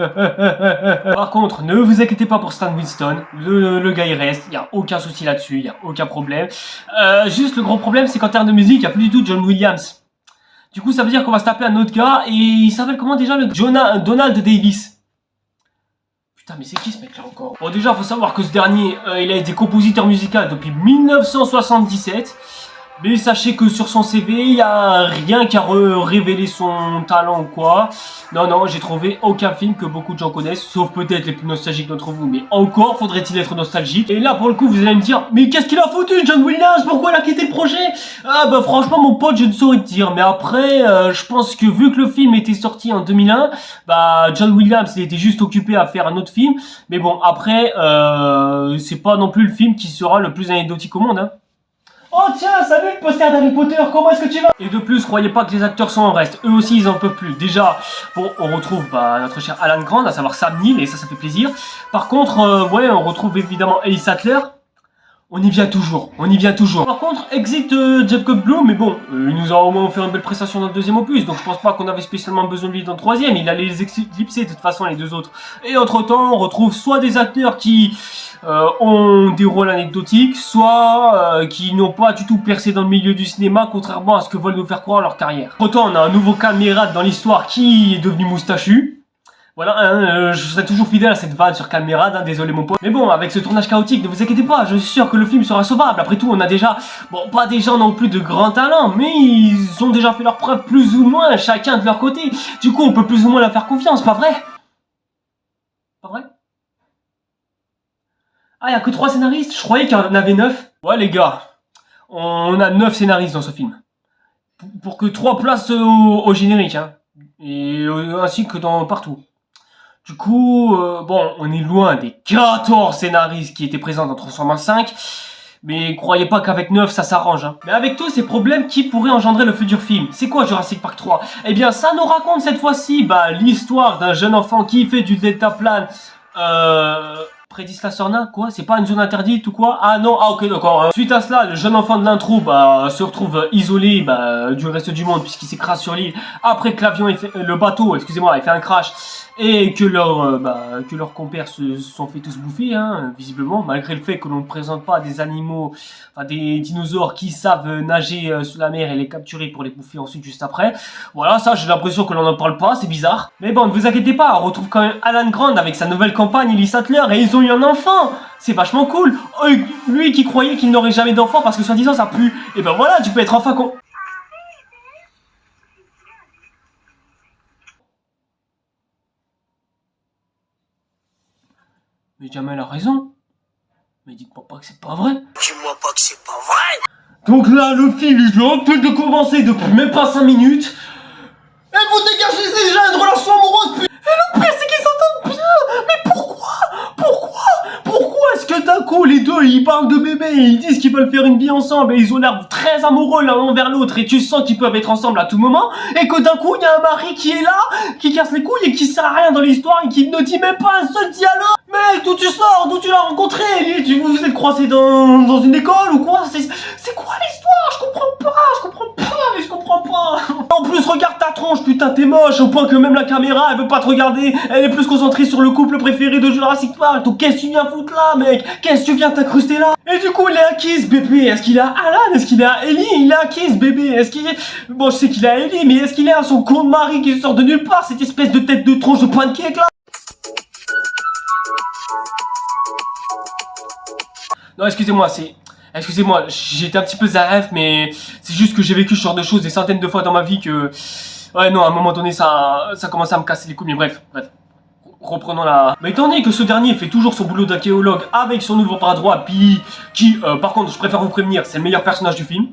Par contre, ne vous inquiétez pas pour Stan Winston, le gars il reste, il y a aucun souci là-dessus, il y a aucun problème. Juste le gros problème, c'est qu'en termes de musique, il n'y a plus du tout John Williams. Du coup, ça veut dire qu'on va se taper un autre gars, et il s'appelle comment déjà, Donald Davis. Putain, mais c'est qui ce mec là encore? Bon, déjà, faut savoir que ce dernier, il a été compositeur musical depuis 1977. Mais sachez que sur son CV, il n'y a rien qui a révélé son talent ou quoi. Non, j'ai trouvé aucun film que beaucoup de gens connaissent, sauf peut-être les plus nostalgiques d'entre vous. Mais encore faudrait-il être nostalgique. Et là, pour le coup, vous allez me dire, mais qu'est-ce qu'il a foutu, John Williams? Pourquoi il a quitté le projet? Franchement, mon pote, je ne saurais te dire. Mais après, je pense que vu que le film était sorti en 2001, John Williams, il était juste occupé à faire un autre film. Mais bon, après, c'est pas non plus le film qui sera le plus anecdotique au monde, hein. Oh tiens, salut le poster d'Harry Potter, comment est-ce que tu vas? Et de plus, croyez pas que les acteurs sont en reste, eux aussi ils en peuvent plus. Déjà, bon, on retrouve notre cher Alan Grant, à savoir Sam Neill, et ça fait plaisir. Par contre, on retrouve évidemment Ellie Sattler. On y vient toujours. Par contre, exit Jeff Goldblum, mais bon, il nous a au moins fait une belle prestation dans le deuxième opus, donc je pense pas qu'on avait spécialement besoin de lui dans le troisième, il allait les éclipser de toute façon les deux autres. Et entre temps, on retrouve soit des acteurs qui ont des rôles anecdotiques, soit qui n'ont pas du tout percé dans le milieu du cinéma, contrairement à ce que veulent nous faire croire leur carrière. Autant on a un nouveau Calmerade dans l'histoire qui est devenu moustachu. Voilà, je serai toujours fidèle à cette vanne sur Calmerade, désolé mon pote. Mais bon, avec ce tournage chaotique, ne vous inquiétez pas, je suis sûr que le film sera sauvable. Après tout, on a déjà, pas des gens non plus de grand talent, mais ils ont déjà fait leurs preuves plus ou moins, chacun de leur côté. Du coup, on peut plus ou moins leur faire confiance, pas vrai? Pas vrai? Ah, il n'y a que 3 scénaristes? Je croyais qu'il y en avait 9. Ouais, les gars, on a 9 scénaristes dans ce film. Pour que 3 places au générique, hein. Et ainsi que partout. Du coup, on est loin des 14 scénaristes qui étaient présents dans Transformers 5. Mais croyez pas qu'avec 9 ça s'arrange, hein. Mais avec tous ces problèmes qui pourraient engendrer le futur film. C'est quoi Jurassic Park 3? Eh bien, ça nous raconte cette fois-ci l'histoire d'un jeune enfant qui fait du deltaplane. Près d'Isla Sorna, quoi? C'est pas une zone interdite ou quoi? Ah non, ok d'accord. Suite à cela, le jeune enfant de l'intro se retrouve isolé du reste du monde puisqu'il s'écrase sur l'île après que le bateau, excusez-moi, il fait un crash et que leurs compères se sont fait tous bouffer, hein, visiblement, malgré le fait que l'on ne présente pas des animaux, des dinosaures qui savent nager sous la mer et les capturer pour les bouffer ensuite juste après. Voilà, ça j'ai l'impression que l'on n'en parle pas, c'est bizarre. Mais bon, ne vous inquiétez pas, on retrouve quand même Alan Grant avec sa nouvelle compagne Ellie Sattler et ils ont eu un enfant. C'est vachement cool. Lui qui croyait qu'il n'aurait jamais d'enfant parce que soi-disant ça pue. Et ben voilà, tu peux être enfin con. Mais Jamel a raison. Mais dites-moi pas que c'est pas vrai.
Dis-moi pas que c'est pas vrai.
Donc là, le film, il vient à peine de commencer depuis même pas 5 minutes. Et vous dégagez déjà une relation amoureuse, putain. Et le pire, c'est qu'ils s'entendent bien. Mais pourquoi est-ce que d'un coup, les deux, ils parlent de bébé et ils disent qu'ils veulent faire une vie ensemble et ils ont l'air très amoureux l'un envers l'autre et tu sens qu'ils peuvent être ensemble à tout moment et que d'un coup, il y a un mari qui est là, qui casse les couilles et qui sert à rien dans l'histoire et qui ne dit même pas un seul dialogue. Mec, d'où tu sors? D'où tu l'as rencontré? Vous vous êtes croisés dans une école ou quoi? C'est quoi l'histoire? Je comprends pas. En plus, regarde ta tronche, putain, t'es moche, au point que même la caméra, elle veut pas te regarder. Elle est plus concentrée sur le couple préféré de Jurassic Park. Donc qu'est-ce que tu viens foutre là, mec? Qu'est-ce que tu viens t'incruster là? Et du coup, il est à qui ce bébé? Est-ce qu'il est à Alan? Est-ce qu'il est à Ellie? Il est à qui ce bébé? Est-ce qu'il est... Bon, je sais qu'il est à Ellie, mais est-ce qu'il est à son con de mari qui sort de nulle part, cette espèce de tête de tronche de pancake là? Non, excusez-moi, j'étais un petit peu zaref, mais c'est juste que j'ai vécu ce genre de choses des centaines de fois dans ma vie que... Ouais, non, à un moment donné, ça commençait à me casser les couilles, mais bref. Reprenons la... Mais étant donné que ce dernier fait toujours son boulot d'archéologue avec son nouveau bras droit, Billy, qui, par contre, je préfère vous prévenir, c'est le meilleur personnage du film.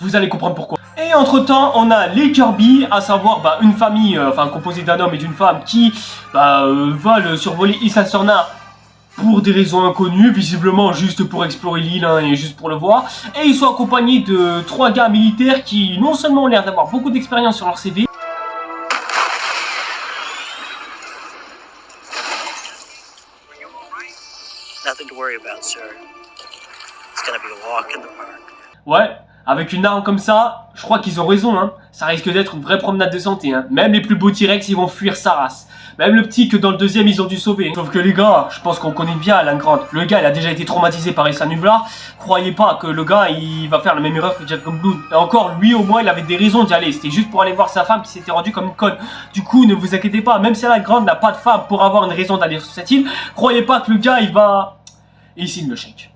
Vous allez comprendre pourquoi. Et entre temps, on a les Kirby, à savoir une famille, composée d'un homme et d'une femme qui veulent survoler Isla Sorna pour des raisons inconnues, visiblement juste pour explorer l'île et juste pour le voir. Et ils sont accompagnés de 3 gars militaires qui non seulement ont l'air d'avoir beaucoup d'expérience sur leur CV,
Nothing to worry about, sir. It's gonna be a walk in the park.
ouais, avec une arme comme ça, je crois qu'ils ont raison, hein. Ça risque d'être une vraie promenade de santé, hein. Même les plus beaux T-Rex, ils vont fuir sa race. Même le petit que dans le deuxième, ils ont dû sauver. Sauf que les gars, je pense qu'on connaît bien Alan Grant. Le gars, il a déjà été traumatisé par Issa Nublar. Croyez pas que le gars, il va faire la même erreur que Jeff Goldblum. Et encore, lui, au moins, il avait des raisons d'y aller. C'était juste pour aller voir sa femme qui s'était rendue comme une conne. Du coup, ne vous inquiétez pas, même si Alan Grant n'a pas de femme pour avoir une raison d'aller sur cette île, croyez pas que le gars, il va... Et il signe le chèque.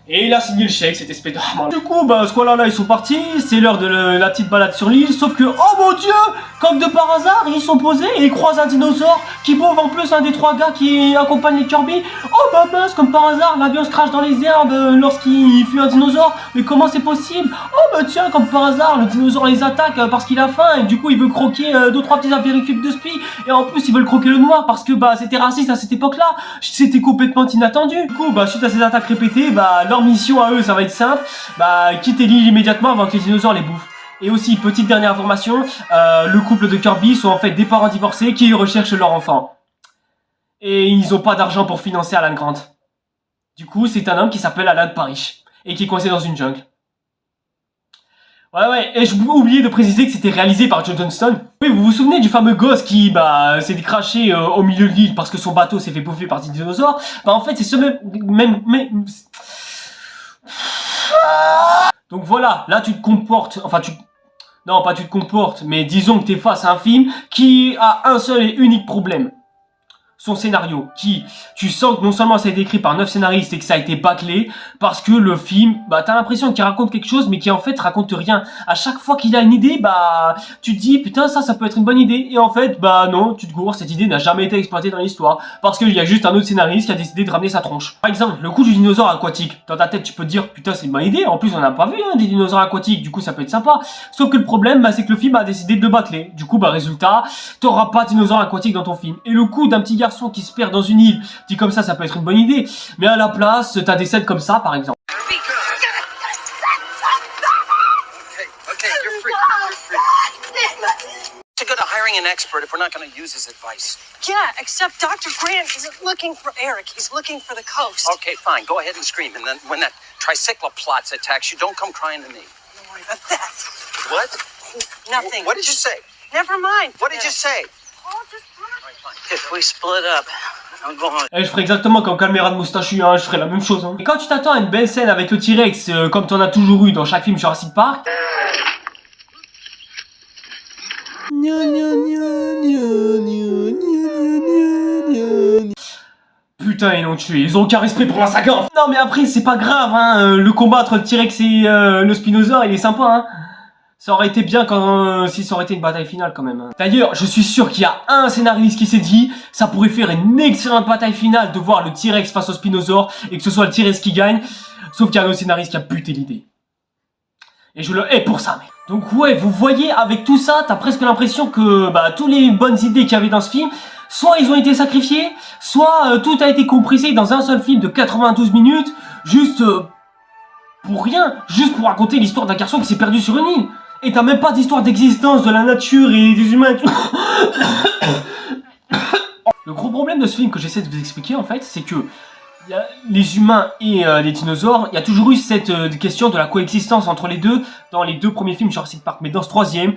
Et il a signé le chèque, cette espèce de... Du coup, ce là ils sont partis, c'est l'heure de la petite balade sur l'île, sauf que, oh mon dieu, comme de par hasard, ils sont posés et ils croisent un dinosaure qui bouffe en plus un des 3 gars qui accompagnent les Kirby. Oh mince, comme par hasard, l'avion se crache dans les herbes lorsqu'il fuit un dinosaure. Mais comment c'est possible? Oh tiens, comme par hasard, le dinosaure les attaque parce qu'il a faim et du coup il veut croquer 2-3 petits apéricubes de spi. Et en plus ils veulent croquer le noir parce que c'était raciste à cette époque-là. C'était complètement inattendu. Du coup, suite à ces attaques répétées, leur mission à eux, ça va être simple. Quitter l'île immédiatement avant que les dinosaures les bouffent. Et aussi, petite dernière information, le couple de Kirby sont en fait des parents divorcés qui recherchent leur enfant. Et ils n'ont pas d'argent pour financer Alan Grant. Du coup, c'est un homme qui s'appelle Alan Parrish et qui est coincé dans une jungle. Ouais, et je oublié de préciser que c'était réalisé par Joe Johnston. Oui, vous vous souvenez du fameux gosse qui, s'est craché au milieu de l'île parce que son bateau s'est fait bouffer par des dinosaures? En fait, c'est ce même... Donc voilà, là tu te comportes, non, pas tu te comportes, mais disons que t'es face à un film qui a un seul et unique problème. Son scénario, qui, tu sens que non seulement ça a été écrit par 9 scénaristes et que ça a été bâclé, parce que le film, t'as l'impression qu'il raconte quelque chose, mais qui en fait raconte rien. À chaque fois qu'il a une idée, tu te dis, putain, ça peut être une bonne idée. Et en fait, non, tu te gourres, cette idée n'a jamais été exploitée dans l'histoire, parce qu'il y a juste un autre scénariste qui a décidé de ramener sa tronche. Par exemple, le coup du dinosaure aquatique. Dans ta tête, tu peux te dire, putain, c'est une bonne idée. En plus, on n'a pas vu, des dinosaures aquatiques, du coup, ça peut être sympa. Sauf que le problème, c'est que le film a décidé de le bâcler. Du coup, résultat, t'auras pas de dinosaures aquatiques dans ton film. Et le coup d'un petit garçon qui se perd dans une île, dit comme ça peut être une bonne idée, mais à la place t'as des scènes comme ça par exemple.
Okay, you're free. To go to hiring an expert if we're not going to use his advice.
Yeah, except Dr. Grant isn't looking for Eric. He's looking for the coast.
Okay, fine. Go ahead and scream. And then when that tricycloplots attacks you, don't come crying to me.
Don't worry about that.
What?
Nothing.
What did you say?
Never mind.
What did you say? If we split up, I'm going.
Je ferai exactement comme Caméra de Moustachu, je ferai la même chose. Et quand tu t'attends à une belle scène avec le T-Rex, comme t'en as toujours eu dans chaque film Jurassic Park, putain, ils l'ont tué, ils ont aucun respect pour la saga. Non mais après, c'est pas grave, le combat entre le T-Rex et le Spinosaure, il est sympa, Ça aurait été bien si ça aurait été une bataille finale quand même. D'ailleurs, je suis sûr qu'il y a un scénariste qui s'est dit ça pourrait faire une excellente bataille finale de voir le T-Rex face au Spinosaure et que ce soit le T-Rex qui gagne. Sauf qu'il y a un autre scénariste qui a buté l'idée. Et je le hais pour ça, mec. Donc ouais, vous voyez, avec tout ça, t'as presque l'impression que toutes les bonnes idées qu'il y avait dans ce film, soit ils ont été sacrifiés, soit tout a été compressé dans un seul film de 92 minutes, juste pour rien, juste pour raconter l'histoire d'un garçon qui s'est perdu sur une île. Et t'as même pas d'histoire d'existence de la nature et des humains et tout. Le gros problème de ce film que j'essaie de vous expliquer en fait, c'est que les humains et les dinosaures, il y a toujours eu cette question de la coexistence entre les deux dans les 2 premiers films Jurassic Park. Mais dans ce 3e,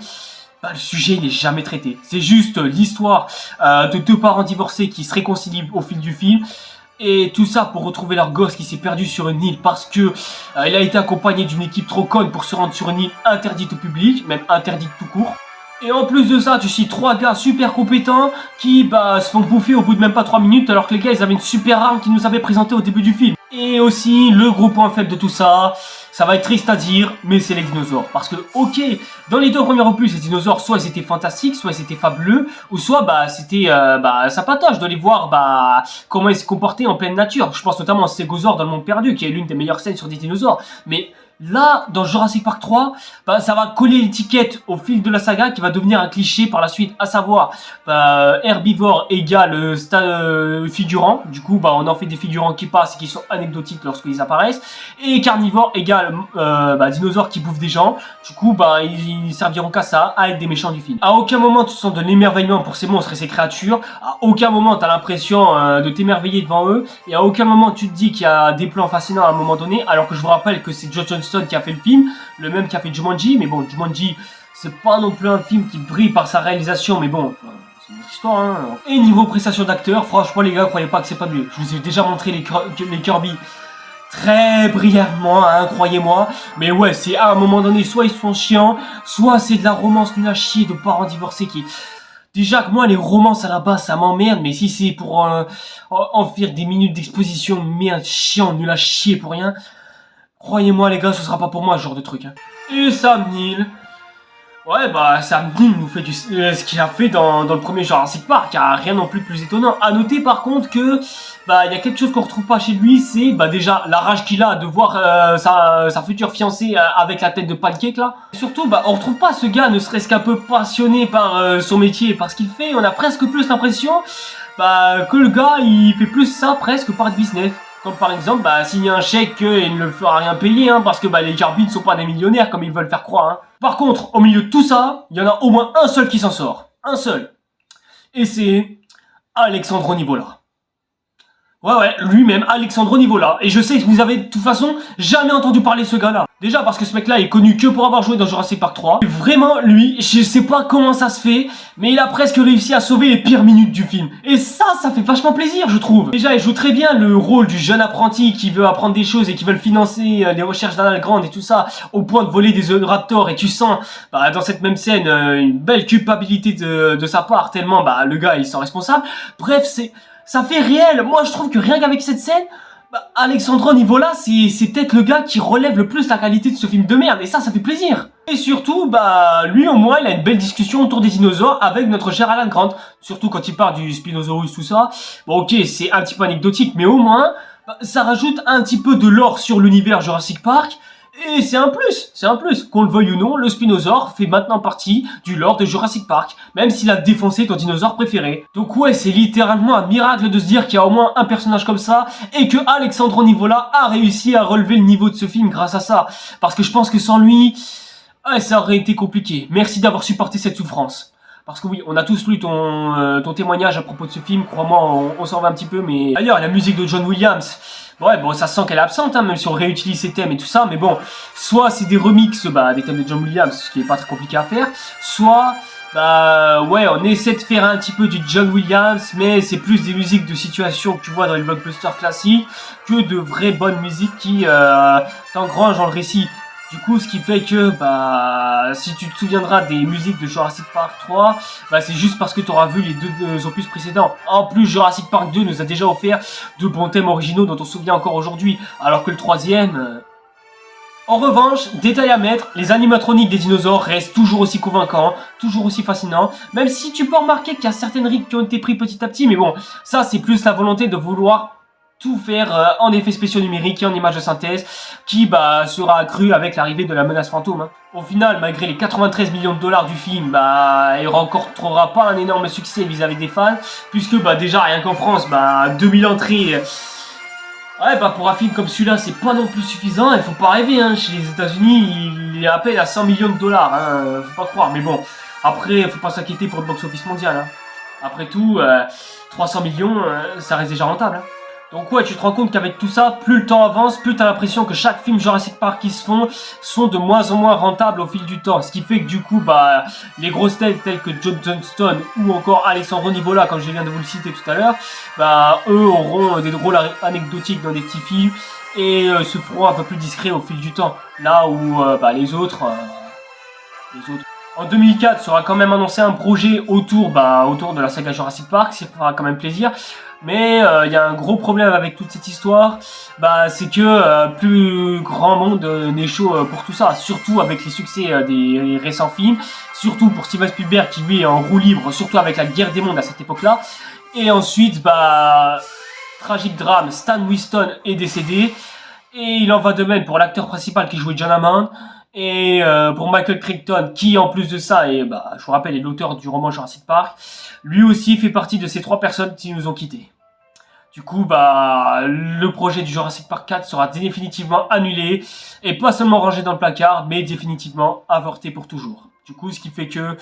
le sujet il n'est jamais traité. C'est juste l'histoire de 2 parents divorcés qui se réconcilient au fil du film. Et tout ça pour retrouver leur gosse qui s'est perdu sur une île parce que il a été accompagné d'une équipe trop conne pour se rendre sur une île interdite au public, même interdite tout court. Et en plus de ça, tu cites 3 gars super compétents qui se font bouffer au bout de même pas 3 minutes alors que les gars ils avaient une super arme qu'ils nous avaient présentée au début du film. Et aussi, le gros point faible de tout ça, Ça va être triste à dire, mais c'est les dinosaures. Parce que, ok, dans les 2 premiers opus, les dinosaures, soit ils étaient fantastiques, soit ils étaient fabuleux, ou soit bah c'était sympatoche de les voir comment ils se comportaient en pleine nature. Je pense notamment à Stégosaure dans le monde perdu, qui est l'une des meilleures scènes sur des dinosaures. Mais là, dans Jurassic Park 3, ça va coller l'étiquette au fil de la saga qui va devenir un cliché par la suite, à savoir herbivore égale figurant. Du coup, on en fait des figurants qui passent et qui sont anecdotiques lorsqu'ils apparaissent. Et carnivore égale dinosaure qui bouffe des gens. Du coup, ils serviront qu'à ça, à être des méchants du film. À aucun moment tu sens de l'émerveillement pour ces monstres et ces créatures. À aucun moment tu as l'impression de t'émerveiller devant eux. Et à aucun moment tu te dis qu'il y a des plans fascinants à un moment donné. Alors que je vous rappelle que c'est Joss Johnston qui a fait le film, le même qui a fait Jumanji, mais bon, Jumanji, c'est pas non plus un film qui brille par sa réalisation, mais bon, c'est une autre histoire, hein. Et niveau prestation d'acteur, franchement les gars, croyez pas que c'est pas mieux. Je vous ai déjà montré les Kirby très brièvement, hein, croyez-moi, mais ouais, c'est à un moment donné, soit ils sont chiants, soit c'est de la romance nulle à chier de parents divorcés qui... Déjà que moi, les romances à la base, ça m'emmerde, mais si c'est pour en faire des minutes d'exposition, merde, chiant, nul à chier pour rien... Croyez-moi les gars, ce sera pas pour moi ce genre de truc. Hein. Et Sam Neill. Ouais, Sam Neill nous fait ce qu'il a fait dans le premier Jurassic Park. Il n'y a rien non plus de plus étonnant. À noter par contre que il y a quelque chose qu'on retrouve pas chez lui, c'est déjà la rage qu'il a de voir sa future fiancée avec la tête de pancake là. Et surtout, on retrouve pas ce gars ne serait-ce qu'un peu passionné par son métier et par ce qu'il fait. On a presque plus l'impression que le gars il fait plus ça presque par business. Comme par exemple, signer un chèque il ne le fera rien payer, hein, parce que les Kirby ne sont pas des millionnaires comme ils veulent faire croire. Hein. Par contre, au milieu de tout ça, il y en a au moins un seul qui s'en sort. Un seul. Et c'est Alexandro Nivola. Ouais, lui-même, Alexandro Nivola. Et je sais que vous avez de toute façon jamais entendu parler de ce gars-là. Déjà parce que ce mec-là est connu que pour avoir joué dans Jurassic Park 3. Et vraiment, lui, je sais pas comment ça se fait, mais il a presque réussi à sauver les pires minutes du film. Et ça fait vachement plaisir, je trouve. Déjà, il joue très bien le rôle du jeune apprenti qui veut apprendre des choses et qui veut financer les recherches d'Anal Grande et tout ça, au point de voler des raptors. Et tu sens, dans cette même scène, une belle culpabilité de sa part, tellement, le gars, il sent responsable. Bref, ça fait réel. Moi, je trouve que rien qu'avec cette scène, Alexandro Nivola, c'est peut-être le gars qui relève le plus la qualité de ce film de merde. Et ça fait plaisir. Et surtout, lui au moins, il a une belle discussion autour des dinosaures avec notre cher Alan Grant. Surtout quand il parle du Spinosaurus, tout ça. Bon, ok, c'est un petit peu anecdotique, mais au moins, ça rajoute un petit peu de lore sur l'univers Jurassic Park. Et c'est un plus, qu'on le veuille ou non, le Spinosaure fait maintenant partie du lore de Jurassic Park, même s'il a défoncé ton dinosaure préféré. Donc ouais, c'est littéralement un miracle de se dire qu'il y a au moins un personnage comme ça, et que Alexandro Nivola a réussi à relever le niveau de ce film grâce à ça. Parce que je pense que sans lui, ça aurait été compliqué. Merci d'avoir supporté cette souffrance. Parce que oui, on a tous lu ton témoignage à propos de ce film, crois-moi, on s'en va un petit peu, mais... D'ailleurs, la musique de John Williams... Ouais, ça sent qu'elle est absente, hein, même si on réutilise ses thèmes et tout ça, mais bon, soit c'est des remixes des thèmes de John Williams, ce qui est pas très compliqué à faire, soit, ouais, on essaie de faire un petit peu du John Williams, mais c'est plus des musiques de situation que tu vois dans les blockbusters classiques, que de vraies bonnes musiques qui t'engrangent dans le récit. Du coup, ce qui fait que, si tu te souviendras des musiques de Jurassic Park 3, c'est juste parce que tu auras vu les deux opus précédents. En plus, Jurassic Park 2 nous a déjà offert de bons thèmes originaux dont on se souvient encore aujourd'hui, alors que le troisième... En revanche, détail à mettre, les animatroniques des dinosaures restent toujours aussi convaincants, toujours aussi fascinants, même si tu peux remarquer qu'il y a certaines rides qui ont été prises petit à petit, mais bon, ça c'est plus la volonté de vouloir tout faire en effets spéciaux numériques et en images de synthèse qui sera accru avec l'arrivée de la menace fantôme. Hein. Au final, malgré les 93 millions de dollars du film, il rencontrera pas un énorme succès vis-à-vis des fans, puisque déjà rien qu'en France, 2000 entrées. Ouais, pour un film comme celui-là, c'est pas non plus suffisant. Il faut pas rêver, hein. Chez les États-Unis, il est à peine à 100 millions de dollars. Hein. Faut pas croire, mais bon. Après, faut pas s'inquiéter pour le box-office mondial. Hein. Après tout, 300 millions, ça reste déjà rentable. Hein. Donc ouais, tu te rends compte qu'avec tout ça, plus le temps avance, plus t'as l'impression que chaque film Jurassic Park qui se font sont de moins en moins rentables au fil du temps. Ce qui fait que du coup, les grosses têtes telles que Joss Johnston ou encore Alexandro Nivola, comme je viens de vous le citer tout à l'heure, eux auront des rôles anecdotiques dans des petits films et se feront un peu plus discrets au fil du temps. Là où les autres... En 2004 sera quand même annoncé un projet autour de la saga Jurassic Park, ça fera quand même plaisir. Mais il y a un gros problème avec toute cette histoire, c'est que plus grand monde n'est chaud pour tout ça, surtout avec les succès des récents films, surtout pour Steven Spielberg qui lui est en roue libre, surtout avec la guerre des mondes à cette époque-là. Et ensuite, tragique drame, Stan Winston est décédé, et il en va de même pour l'acteur principal qui jouait John Hammond, et pour Michael Crichton, qui en plus de ça, je vous rappelle, est l'auteur du roman Jurassic Park, lui aussi fait partie de ces 3 personnes qui nous ont quittés. Du coup, le projet du Jurassic Park 4 sera définitivement annulé, et pas seulement rangé dans le placard, mais définitivement avorté pour toujours. Du coup, ce qui fait que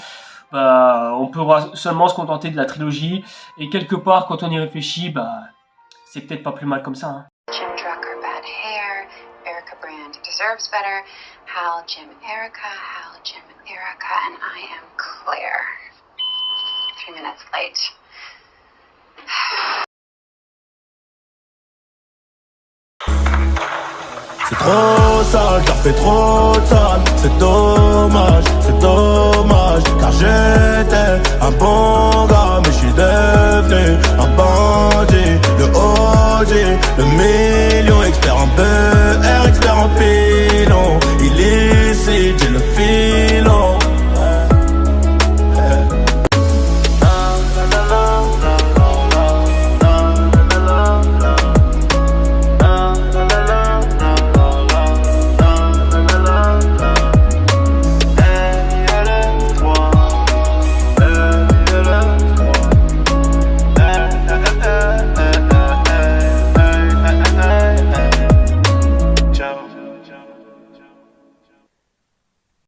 on pourra seulement se contenter de la trilogie, et quelque part, quand on y réfléchit, c'est peut-être pas plus mal comme ça, hein.
Jim Drucker, bad hair. Erica Brand deserves better. Hal, Jim, Erica. Hal, Jim, Erica. And I am Claire. 3 minutes late.
C'est trop sale, t'as fait trop de sale. C'est dommage, car j'étais un bon gars, mais je suis devenu un bandit. Le OG, le million expert en paix.